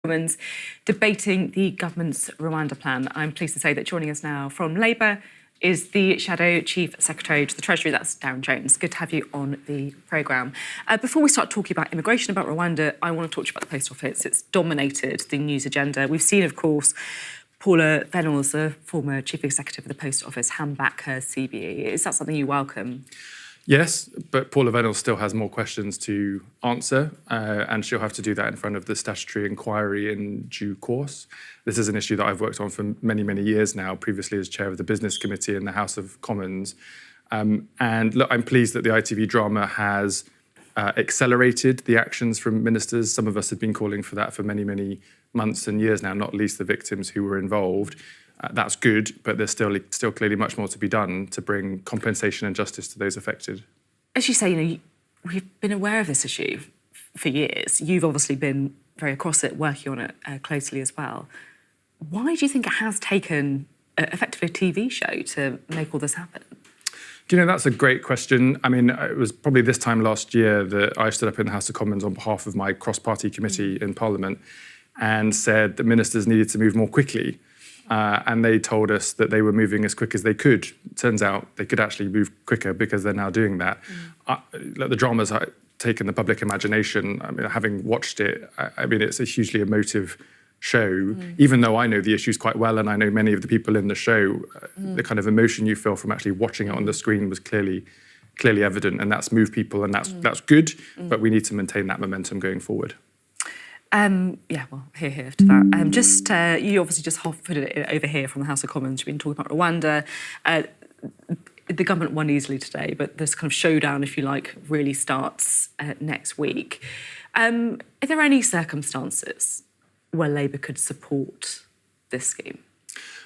Commons debating the government's Rwanda Plan. I'm pleased to say that joining us now from Labour is the Shadow Chief Secretary to the Treasury, that's Darren Jones. Good to have you on the programme. Before we start talking about immigration, about Rwanda, I want to talk to you about the Post Office. It's dominated the news agenda. We've seen, of course, Paula Venables, the former Chief Executive of the Post Office, hand back her CBE. Is that something you welcome? Yes, but Paula Venables still has more questions to answer, and she'll have to do that in front of the statutory inquiry in due course. This is an issue that I've worked on for many, many years now, previously as chair of the Business Committee in the House of Commons. And look, I'm pleased that the ITV drama has accelerated the actions from ministers. Some of us have been calling for that for many, many months and years now, not least the victims who were involved. That's good, but there's still clearly much more to be done to bring compensation and justice to those affected. As you say, we've been aware of this issue for years. You've obviously been very across it, working on it closely as well. Why do you think it has taken effectively a TV show to make all this happen? Do you know, that's a great question. I mean, it was probably this time last year that I stood up in the House of Commons on behalf of my cross-party committee in Parliament and said that ministers needed to move more quickly. And they told us that they were moving as quick as they could. Turns out they could actually move quicker because they're now doing that. The drama's taken the public imagination. I mean, having watched it, I mean, it's a hugely emotive show. Even though I know the issues quite well and I know many of the people in the show, the kind of emotion you feel from actually watching it on the screen was clearly evident, and that's moved people, and that's good. But we need to maintain that momentum going forward. Yeah, well, here to that. You obviously just put it over here from the House of Commons. You've been talking about Rwanda. The government won easily today, but this kind of showdown, if you like, really starts next week. Are there any circumstances where Labour could support this scheme?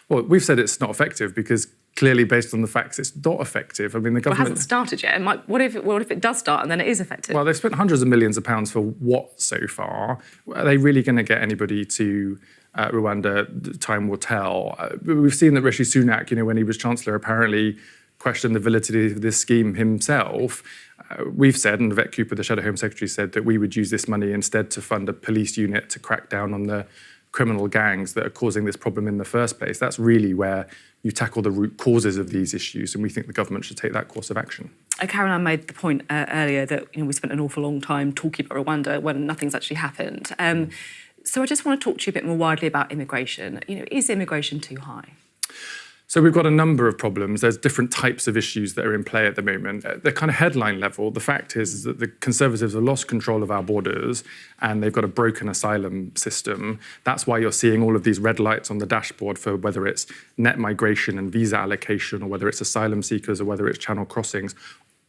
Well, we've said it's not effective because clearly, based on the facts, it's not effective. I mean, the government... Well, it hasn't started yet. What if it does start and then it is effective? Well, they've spent hundreds of millions of pounds for what so far? Are they really going to get anybody to Rwanda? Time will tell. We've seen that Rishi Sunak, when he was Chancellor, apparently questioned the validity of this scheme himself. We've said, and Yvette Cooper, the Shadow Home Secretary, said that we would use this money instead to fund a police unit to crack down on the criminal gangs that are causing this problem in the first place. That's really where you tackle the root causes of these issues, and we think the government should take that course of action. Caroline made the point earlier that we spent an awful long time talking about Rwanda when nothing's actually happened. So I just want to talk to you a bit more widely about immigration. Is immigration too high? So we've got a number of problems. There's different types of issues that are in play at the moment. At the kind of headline level, the fact is that the Conservatives have lost control of our borders and they've got a broken asylum system. That's why you're seeing all of these red lights on the dashboard for whether it's net migration and visa allocation, or whether it's asylum seekers, or whether it's channel crossings.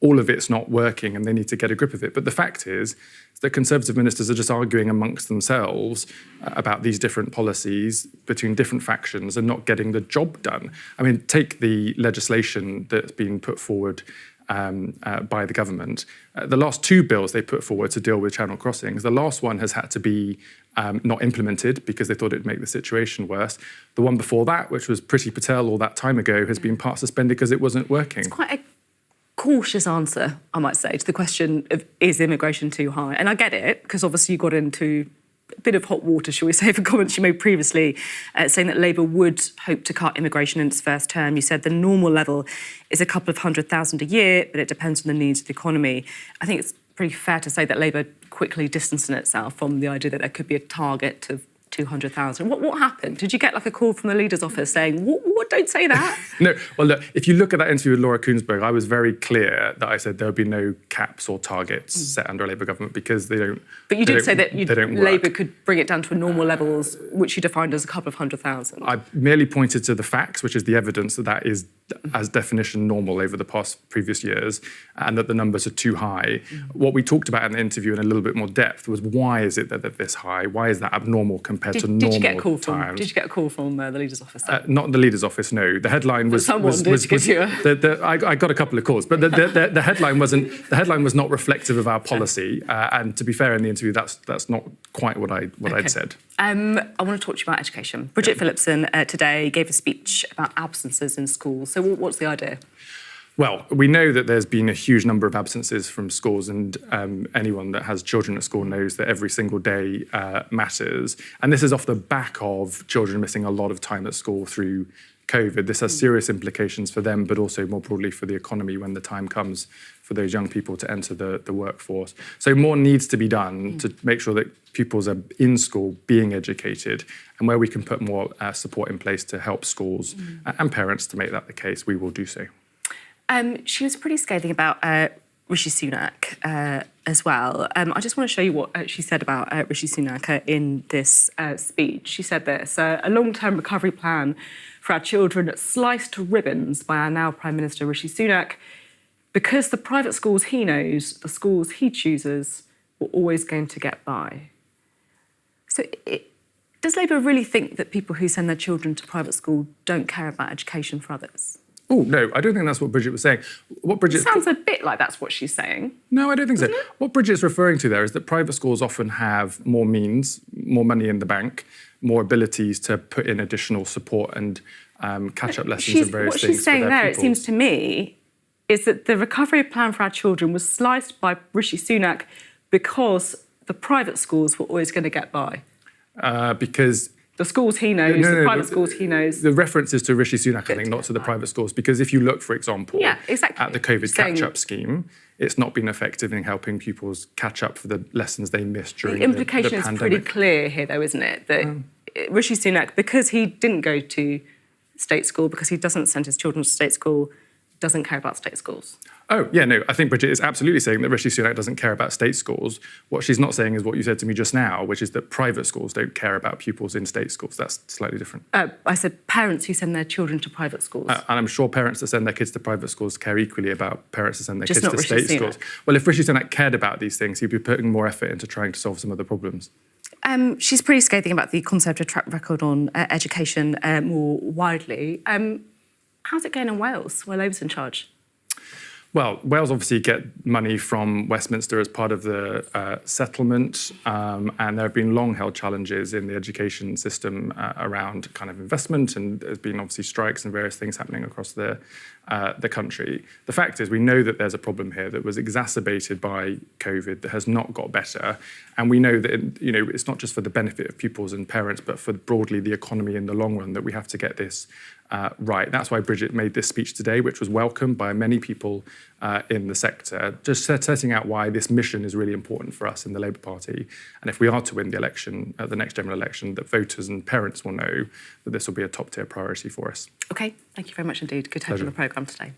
All of it's not working and they need to get a grip of it. But the fact is that Conservative ministers are just arguing amongst themselves about these different policies between different factions and not getting the job done. I mean, take the legislation that's been put forward by the government. The last two bills they put forward to deal with channel crossings, the last one has had to be not implemented because they thought it'd make the situation worse. The one before that, which was Priti Patel all that time ago, has been part suspended because it wasn't working. It's quite a cautious answer, I might say, to the question of is immigration too high? And I get it, because obviously you got into a bit of hot water, shall we say, for comments you made previously, saying that Labour would hope to cut immigration in its first term. You said the normal level is a couple of 100,000 a year, but it depends on the needs of the economy. I think it's pretty fair to say that Labour quickly distanced itself from the idea that there could be a target of 200,000. What happened? Did you get a call from the leader's office saying, what, don't say that? No, well, look, if you look at that interview with Laura Kuenssberg, I was very clear that I said there would be no caps or targets set under a Labour government because they don't. But you did say that Labour could bring it down to a normal levels, which you defined as a couple of 100,000. I merely pointed to the facts, which is the evidence that is, as definition, normal over the previous years, and that the numbers are too high. What we talked about in the interview in a little bit more depth was why is it that they're this high? Why is that abnormal compared to normal times? Did you get a call from the leader's office? Not the leader's office, no. The headline was... Someone did give you a... I got a couple of calls, but the headline was not reflective of our policy. And to be fair, in the interview, that's not quite what I'd said. I want to talk to you about education. Bridget Phillipson today gave a speech about absences in schools. So what's the idea? Well, we know that there's been a huge number of absences from schools, and anyone that has children at school knows that every single day matters. And this is off the back of children missing a lot of time at school through COVID. This has serious implications for them, but also more broadly for the economy when the time comes for those young people to enter the workforce. So more needs to be done to make sure that pupils are in school being educated, and where we can put more support in place to help schools and parents to make that the case, we will do so. She was pretty scathing about Rishi Sunak as well. I just want to show you what she said about Rishi Sunak in this speech. She said this: a long-term recovery plan for our children sliced to ribbons by our now Prime Minister Rishi Sunak, because the private schools he knows, the schools he chooses, were always going to get by. So does Labour really think that people who send their children to private school don't care about education for others? Oh, no, I don't think that's what Bridget was saying. What Bridget... It sounds a bit like that's what she's saying. No, I don't think so. What Bridget's referring to there is that private schools often have more means, more money in the bank, more abilities to put in additional support and catch-up lessons and various things. What she's saying there, it seems to me, is that the recovery plan for our children was sliced by Rishi Sunak because the private schools were always going to get by. Because... The schools he knows, the private schools he knows. The reference is to Rishi Sunak, I think, not to the private schools. Because if you look, for example, at the COVID catch-up scheme, it's not been effective in helping pupils catch up for the lessons they missed during the pandemic. The implication is pretty clear here, though, isn't it? That Rishi Sunak, because he didn't go to state school, because he doesn't send his children to state school, doesn't care about state schools. Oh, yeah, no, I think Bridget is absolutely saying that Rishi Sunak doesn't care about state schools. What she's not saying is what you said to me just now, which is that private schools don't care about pupils in state schools. That's slightly different. I said parents who send their children to private schools. And I'm sure parents that send their kids to private schools care equally about parents that send their Just kids to not state Rishi schools. Sunak. Well, if Rishi Sunak cared about these things, he'd be putting more effort into trying to solve some of the problems. She's pretty scathing about the Conservative track record on education more widely. How's it going in Wales, where Labour's in charge? Well, Wales obviously get money from Westminster as part of the settlement, and there have been long-held challenges in the education system around kind of investment, and there's been obviously strikes and various things happening across the country. The fact is, we know that there's a problem here that was exacerbated by COVID that has not got better, and we know that it's not just for the benefit of pupils and parents, but for broadly the economy in the long run that we have to get this right. That's why Bridget made this speech today, which was welcomed by many people in the sector, just setting out why this mission is really important for us in the Labour Party. And if we are to win the election, the next general election, that voters and parents will know that this will be a top-tier priority for us. OK, thank you very much indeed. Good to have you on the programme today.